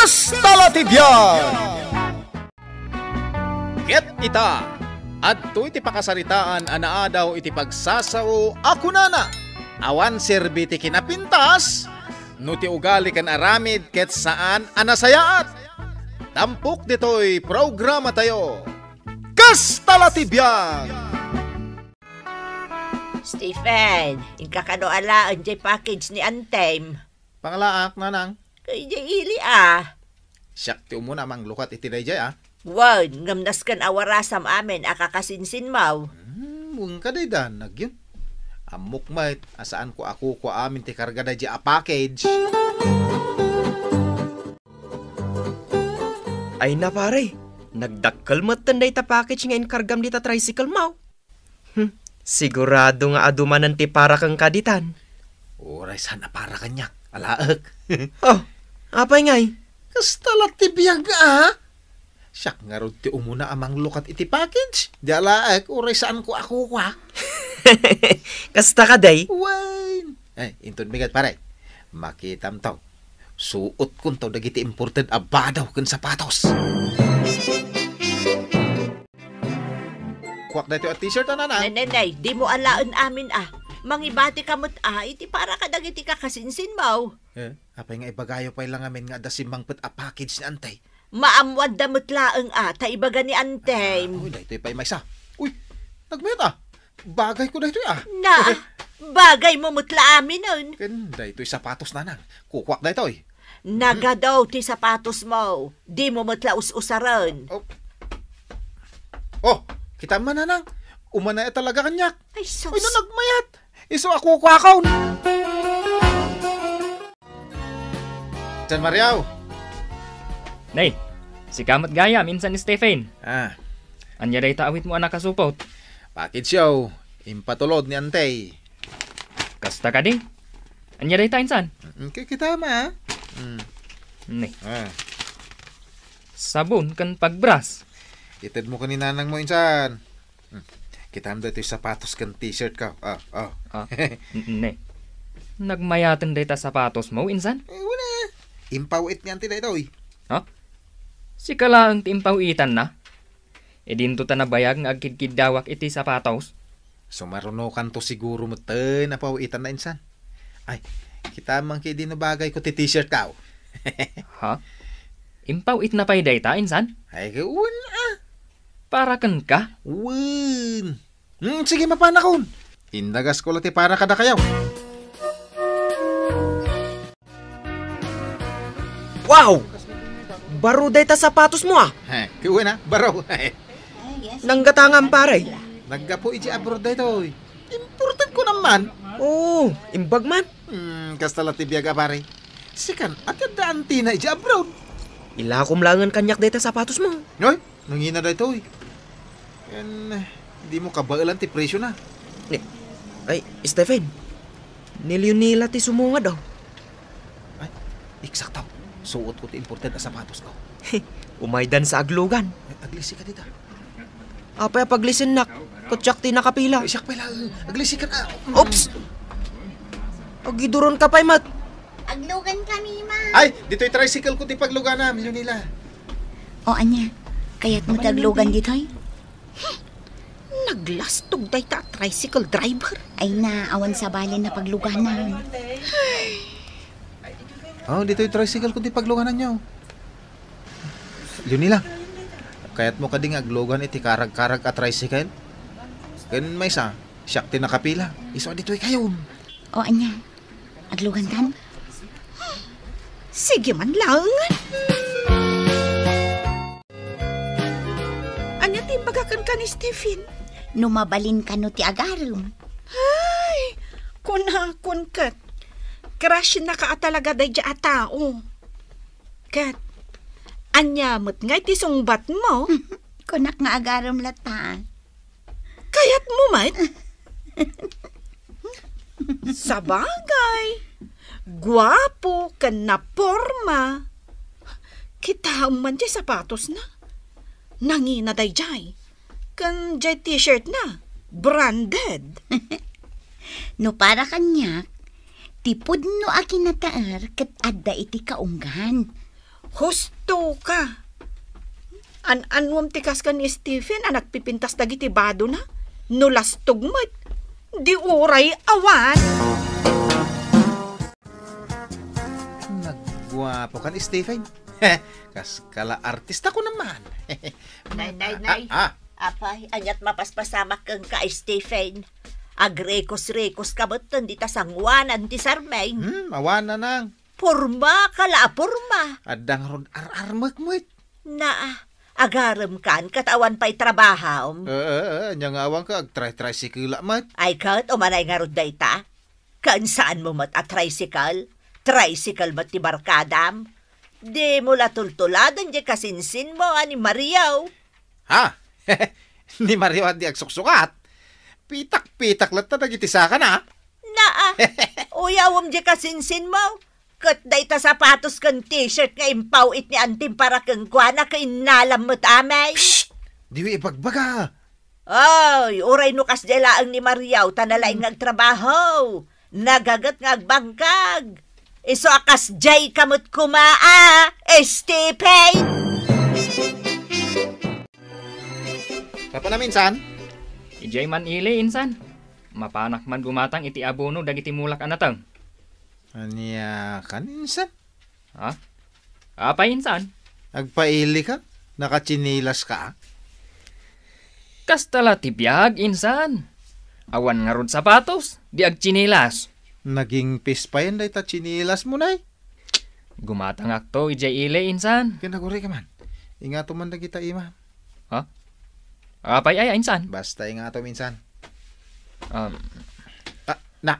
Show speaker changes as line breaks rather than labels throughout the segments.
Kastalatibyan! Ket ita, adto iti pakasaritaan anaa daw iti pagsasao ako nana. Awan serbiti kinapintas, no ti ugali kan aramid ket saan anasayaat. Tampok dito'y programa tayo. Kastalatibyan!
Stephen, ikakanoalaan jay package ni Anthem.
Pangalaak, nanang.
Kay jay ili ah.
Siyak ti umuna mang lukat iti dayjay ah.
Wan, ngamnas kan awarasam amin akakasinsin maw.
Mung kadaydan, nagyun. Amok mait, asaan ko ako amin ti karga dayjay a package.
Ay na pare, nagdakkel matan day ta package nga inkargam di ta tricycle maw. Sigurado nga adumanan ti para kang kaditan.
Oray sana para kanyak, alaak.
Oh, apay ngay?
Kastalat ti biyag ah. Siyak nga rod ti umuna amang lukat iti package. Di alaak, oray saan ko ako kwa.
Kasta ka day?
Wine. Ay, intun bigat pare. Makitam taw. Suot kun taw dagiti imported abadaw kun sapatos. Kuwak na ito at t-shirt na na.
Nay, di mo alaan amin ah. Mangibati kamot ah, iti para ka dagiti kakasinsin maw.
Apay nga ibagayo pa lang amin nga dasimang put a package ni Antay.
Maamwad damot laeng ah, ta ibaga ni Anthem.
Uy, dahito pa may isa. Uy, nagmet ah. Bagay ko dahito ah.
Na, bagay mo mutla amin nun.
Ken, dahito'y sapatos na nang. Kukwak dahito eh.
Naga daw ti sapatos mo. Di mo mutla us-usaran.
Oh, kita man na nang. Umanay talaga kanyak.
Ay, sus.
Uy, na nagmayat. Iso ako kwakaw. San Mariaw.
Nay, si kamat gaya minsan ni Stephen. Anya day taawit mo anak kasupot.
Package yaw. Impatulod ni Antay.
Kasta ka di. Anya day tainsan.
Kita ma.
Nay. Sabon kan pagbras.
Itid mo kanina nang mo insan. Kita mo dito yung sapatos kan t-shirt ka.
Nay. Nagmayatan day ta sapatos mo insan?
Wala. Impawit niyan ti dito eh.
Si kalaang timpawitan na. E dinto ta nabayag nga agkidkidawak iti sapatos.
So marunokan to siguro mo ten na pawitan na insan. Ay, kita man kay di na bagay ko ti t-shirt ka.
Impawit na pa'y day ta insan?
Ay, kawan ah.
Para kan ka?
Wan. Sige mapanakon. Indagas ko lati para kada kayaw.
Wow! Baro day ta sapatos mo ah.
Kawan ah, baro.
Nanggatangan pare.
Naggapo iji abroad dito. Important ko naman.
Oo, imbag man.
Kasta lati biyaga pare. Sikan, at daan tina iji abroad.
Ilakom langan kanyak day ta sapatos mo.
Noy, nangina dito eh. Yan, di mo kabailan ti presyo na.
Ay, Stephen. Nila ti sumunga daw.
Ay, eksakto. Suot ko ti important na sapatos ko.
Umaydan sa aglugan.
Aglisi ka dito.
Apay paglisin nak. Kutsak ti nakapila.
Ay, siyak pala. Aglisi ka na.
Oops! Agiduron ka pa'y mat.
Aglugan kami, ma.
Ay, dito'y tricycle ko ti paglugan na. Milyo nila.
O, anya. Kaya't mo taglugan dito, eh?
Naglastog day ta tricycle driver.
Ay na, awan sa balin na pagluganan.
Oh, dito'y tricycle ko ti pagluganan nyo. Milyo nila. Kaya't mo kading aglugan iti karag-karag at tricycle. Ganun may isa. Siyak ti nakapila. Iso dito'y kayon.
O, anya. Aglugan kan?
Sige man lang. Anya timbagakan ka ni Stephen?
Numabalin ka no ti agarum.
Ay, kunakon kat. Crush na ka talaga day dya atao. Kat, anya mo't ngay ti sungbat mo.
Kunak nga agarum lata.
Kayat mo, mat? Sabagay. Guwapo kan na porma. Kita man jay sapatos na. Nangina day jay. Kan jay t-shirt na. Branded.
No para kanyak, tipod no akin nataar kat adda iti kaunggan.
Husto ka. Anwam tikas ka ni Stephen ang nagpipintas dagiti bado na. Nulastog mo't. Di uray awan.
Nagwapo ka ni Stephen. Kas kala artista ko naman.
Nay. Apay, anyat mapaspasamak kang ka Stephen. Agrekos-rekos ka ba't di ta sangwanan ti Sarmain?
Awan na nang.
Purma, kala purma.
Adang ron ar-armak mo't.
Agaram kan, katawan pa'y trabahaw.
Nyang awang ka, ag-tricycle mat.
Ay kat, umanay nga ron dayta. Kaan saan mo mat a tricycle? Tricycle mat ti barkadam? Di mo latultuladan di kasinsin mo, ani Mariaw.
Ha? Ni Mario di agsuksukat. Pitak-pitak lang ta nagitisa ka na.
Uyawam di kasinsin mo. Kat dayta sapatos kan t-shirt nga impaw it ni antim para kang guana ka inalam mo't amay.
Shhh! Di ibagbaga.
Ay, uray nukas dela ang ni Mariaw, tanalay ngagtrabaho. Nagagat ngagbangkag. Iso akas jay kamot kumaa, Stephen.
Papa na minsan?
Ijay man ili, insan. Mapanak man gumatang iti abono dagiti mulak anatang.
Anya kan insan?
Ha? Apay, insan?
Agpaili ka? Nakachinilas ka?
Kastala ti biyag, insan. Awan nga ron sapatos, di agchinilas.
Naging pispayan day ta chinilas mo na
Gumatang akto, ijay ili, insan.
Kinaguri ka man. Ingato man na kita ima.
Ha? Apay ay, insan.
Basta ingato minsan.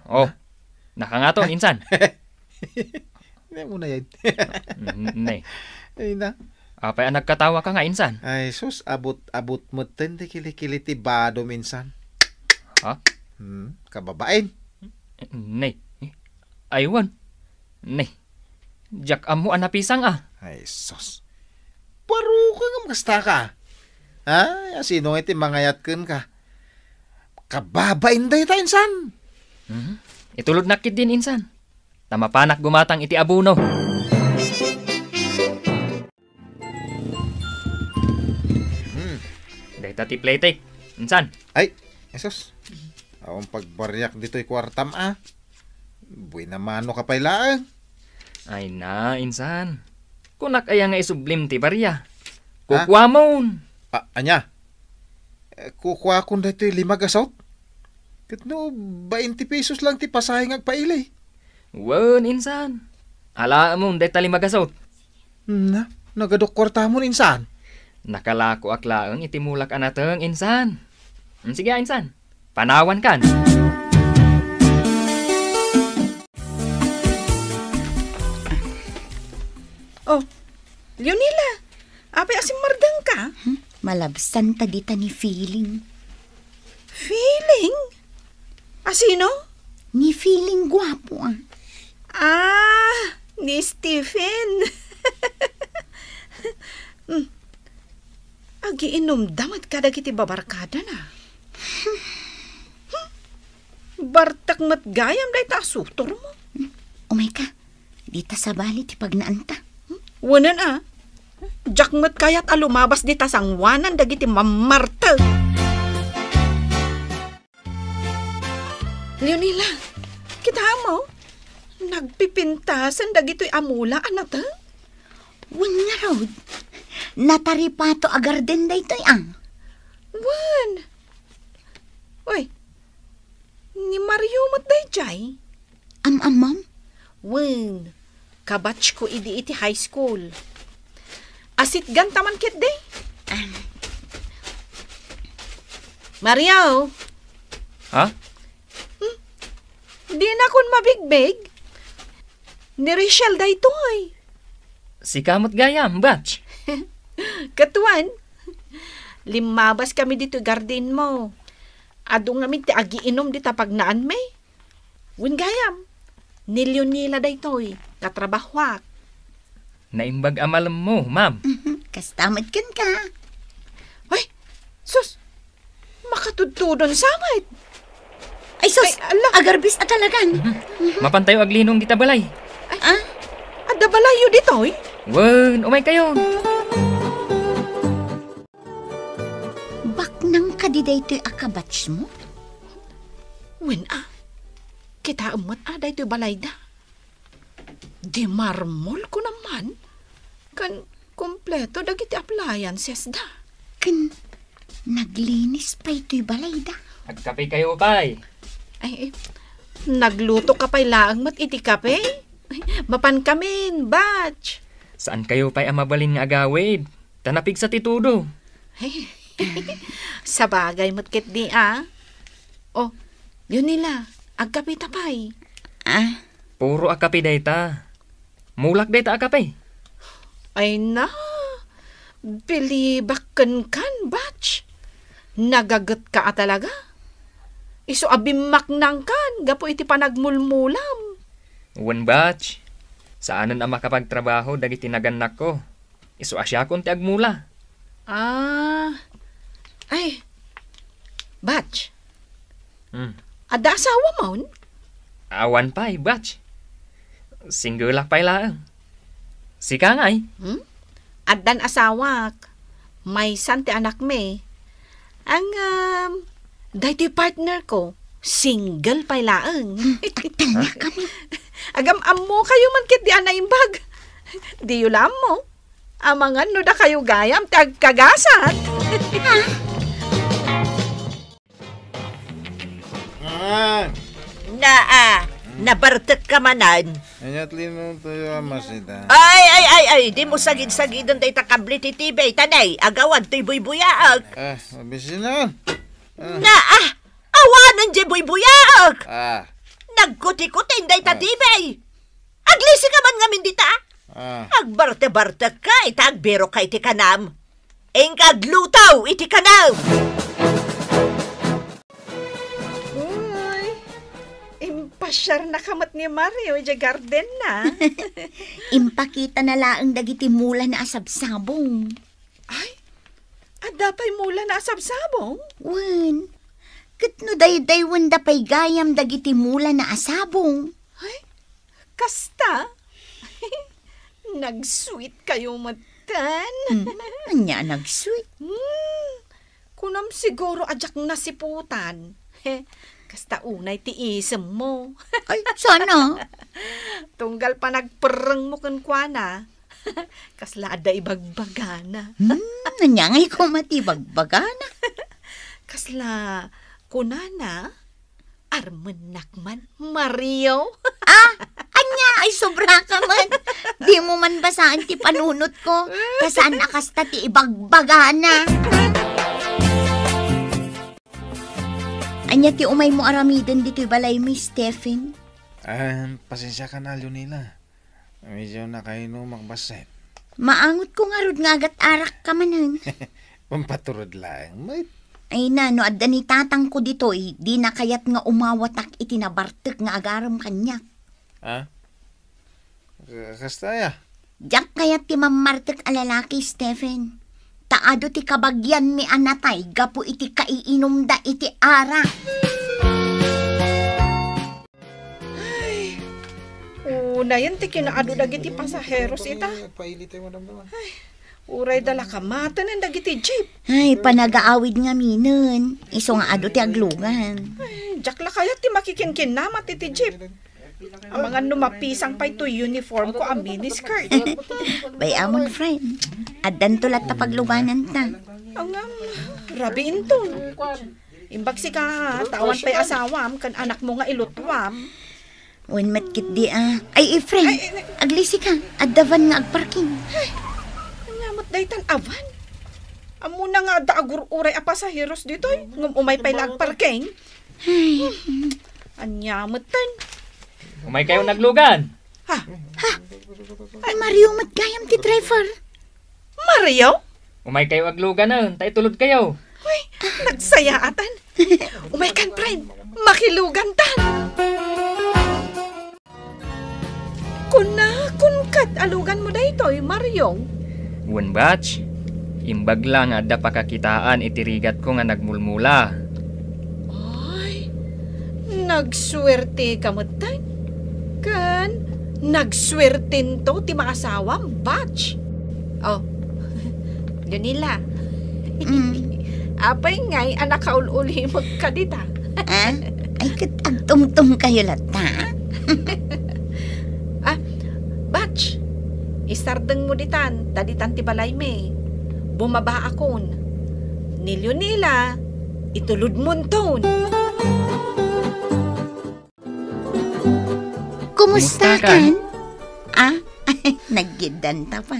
Oh, nakangato, insan.
Hindi mo na yan.
Nay.
Ay na.
Apay ang nagkatawa ka nga, insan.
Ay sus, abot mo di kilikili ti bado minsan.
Ha?
Kababain.
Nay. Aywan. Nay. Jak amo anapisang ah.
Ay sus. Paro ka nga magasta ka. Ha? Sino iti mangayatken ka? Kababain day ta insan.
Itulod nakit din, insan. Tamapanak gumatang iti abuno. Dahita ti playtake, insan.
Ay, esos. Awang pagbaryak dito'y kwartam Buwi na mano ka pailaan.
Ay na, insan. Kunak aya nga isublim ti barya. Kukwamon.
Anya? Kukuha ko dito'y 5 gasot? Katno, 20 pesos lang ti pasahing agpailay.
Wan, insan. Ala mo, dahita 5 gasot.
Nagadok kwarta mo insan.
Nakalako aklaang itimulak anateng, insan. Sige, insan. Panawan kan.
Oh, Leonila, apay asim mardang ka?
Malabsan ta dita ni feeling.
Feeling? Asino?
Ni feeling gwapo
Ni Stephen. Agiinom damat kada kiti babarkada na. Bartak mat gayam day ta sutor mo.
Umay ka, dita sa bali ti pagnaanta.
Wanan Jakmat kayat alumabas dita sangwanan dagiti mamarta. Leonila, kita mo? Nagpipintasan dagito'y amula anata?
Wan nga raw. Nataripato agarden da ito'y
Wan. Uy, ni Mario mat day jay?
Ma'am?
Wan, kabatch ko iti high school. Asit gantaman kit day? Mario?
Ha?
Di na kun mabigbig. Ni Rachel day to'y.
Si kamot gayam, batch.
Katuan, limabas kami dito garden mo. Ado nga ti agiinom dita pagnaan may. Win gayam, nilyon nila day to'y, katrabahwak.
Naimbag amalam mo, ma'am.
Kastamad kan ka.
Ay, sus, makatudtudon samay.
Ay sus, agarbis at talagan.
Mapantayo aglinong kita balay.
Adda balayo dito'y?
Wen, umay kayo.
Baknang kadiday to'y akabatch mo?
Wen kita umot aday to'y balayda. Di marmol ko naman. Kan kompleto dagiti appliances da.
Kan naglinis pa ito'y balayda.
Agkape kayo, pay.
Ay, nagluto ka pa'y laang mat iti kape? Ay, mapan kamin, batch.
Saan kayo pa'y amabalin nga agawid? Tanapig sa titudo.
Ay, sa bagay mat kit di Oh, yun nila. Agkape tapay.
Puro akape dayta. Mulak dayta akape.
Ay na, bilibakan kan, batch. Nagagat ka talaga. Iso abimak nang kan, gapo iti panagmulmulam.
Wen batch. Saanan ang makapagtrabaho dagiti naganak ko. Isu asya kon ti agmula.
Ay, batch.
Ada
asawa maun?
Awan pay, batch. Single pay lang. Sika ngay.
Adan asawak. May santi anak me. Ang, dahi partner ko, single pay laang.
Tanya kami.
Agam mo kayo man kit di anaimbag. Di yulam mo. Amangan no da kayo gayam, tagkagasat.
Nabartet ka manan.
Anyat lino tayo masita.
Ay, di mo sagid-sagidon tayo takabli ti tibay. Tanay, agawan to'y buy-buyaag.
Mabisi na.
Awanan di buy-buyaag. Nagkuti-kutin tayo ta
Ah.
tibay. Aglisi ka man ngamin dita. Agbarte-barte ka, itagbero ka iti kanam. Engkaglutaw iti kanam.
Pasyar na kamat ni Mario, di garden na.
Impakita na laang dagiti mula na asabsabong.
Ay, adapay mula na asabsabong?
Wen, katno dayday wanda pay gayam dagiti mula na asabong.
Ay, kasta. Nag-sweet kayo matan.
Anya nag-sweet.
Kunam siguro ajak nasiputan. Kasta unay tiisem mo.
Ay, sana.
Tunggal pa nagpereng mo kuana. Kasla ada ibagbagana.
Anya ngay ko matibagbagana.
Kasla kunana armenakman Mario.
Anya ay sobra ka man. Di mo man basaan ti panunot ko. Kasaan akasta ti ibagbagana. Anya ti umay mo aramiden dito'y balay mi, Stephen.
Pasensya ka na, Lunila. Medyo na kayo no magbaset.
Maangot ko nga rod nga agat arak ka manan.
Pampaturod lang.
Ay na, no adda ni tatang ko dito'y, di na kayat nga umawatak itinabartek nga agaram kanyak.
Kasta ya?
Diyak kayat ti mamartek a lalaki, Stephen. Taado ti kabagyan mi anatay, gapo iti kaiinom da iti ara.
Ay, una yan ti kinaado dagiti pasaheros ita.
Pailitay mo naman.
Ay, uray dala kamatan ang dagiti jeep.
Ay, panagaawid nga minun. Iso nga ado ti aglugan.
Ay, jakla kaya ti makikinkin namat iti jeep. Ang mga numapisang pa ito uniform ko ang miniskirt.
Bay amon, friend. Addan tulat ta pagluganan ta.
Ang rabi intong. Imbag si ka, tawan pa'y asawam, kan anak mo nga ilutwam.
When matkit di Ay, friend. Aglisi ka. Addavan nga agparking.
Nangamot dahitan avan. Amo na nga daagur uray a pasaheros dito. Ngum umay pa'y lagparking.
Ay,
Anyamot tan.
Umay kayo naglugan.
ay Mario, matgayam ti driver.
Mario?
Umay kayo aglugan na. Tay tulod kayo.
Uy, nagsayaatan. Umay kan, friend. Makilugan tan. Kunkat alugan mo dayto, Mario.
Wen batch. Imbag lang adda pakakitaan itirigat ko nga nagmulmula.
Ay, nagswerte ka mo tan. Kan, Nagswerten to ti makasawam, batch. Oh, Junila. Apay ngay, anak kaululi magkadita.
Ah? Ay, katagtumtum kayo lata.
Batch, isardeng mo ditan, taditan ti balay me. Bumaba akon. Nilyo nila, itulod monton.
Kumusta
Kumusta ka?
kan? Naggidan ta pa.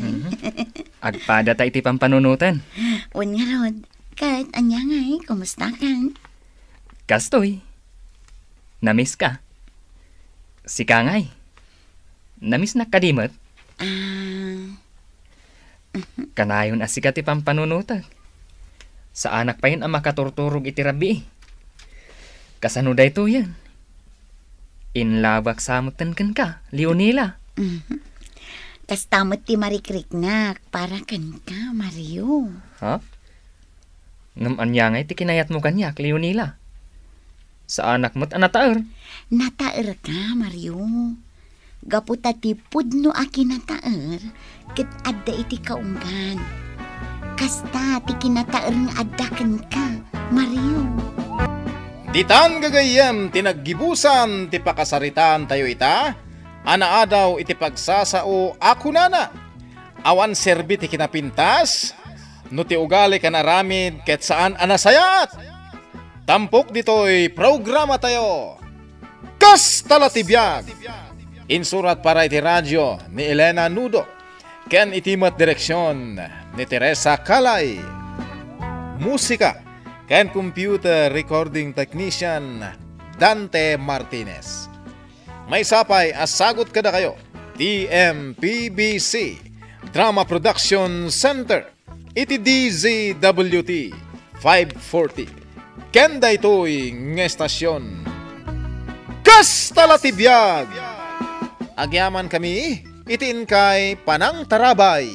Agpada ta iti pampanunutan.
Un nga rod, kahit anya ngay, kumusta kan?
Kastoy. Namiss ka. Si Kangay. Namiss na kadimot. Kanayon asika ti pampanunutan. Sa anak pa yun ang makaturturog iti rabi. Kasano da ito yan? Inlabak samutan kan ka, Leonila.
Tas tamot ti marikriknak, para kan ka, Mario.
Ha? Ngam anya nga iti kinayat mo kanyak, Leonila. Sa anak mo't anataer.
Nataer ka, Mario. Gaputa ti pudno aki nataer, kit adda iti kaunggan. Kasta ti kinataer nga adda kan ka, Mario.
Ditan gagayem tinaggibusan ti pakasaritaan tayo ita. Anaadaw iti pagsasao ako nana. Awan serbi ti kinapintas. No ti ugali ka naramid ket saan anasayat. Tampok dito'y programa tayo. Kasta latibiyag. Insurat para iti radyo ni Elena Nudo. Ken itimat direksyon ni Teresa Calay. Musika ken computer recording technician Dante Martinez. May sapay asagot kada kayo. TMPBC Drama Production Center. Iti DZWT 540. Kenda ito'y ng estasyon. Kasta latibiyag! Agyaman kami, itiin kay Panang Tarabay.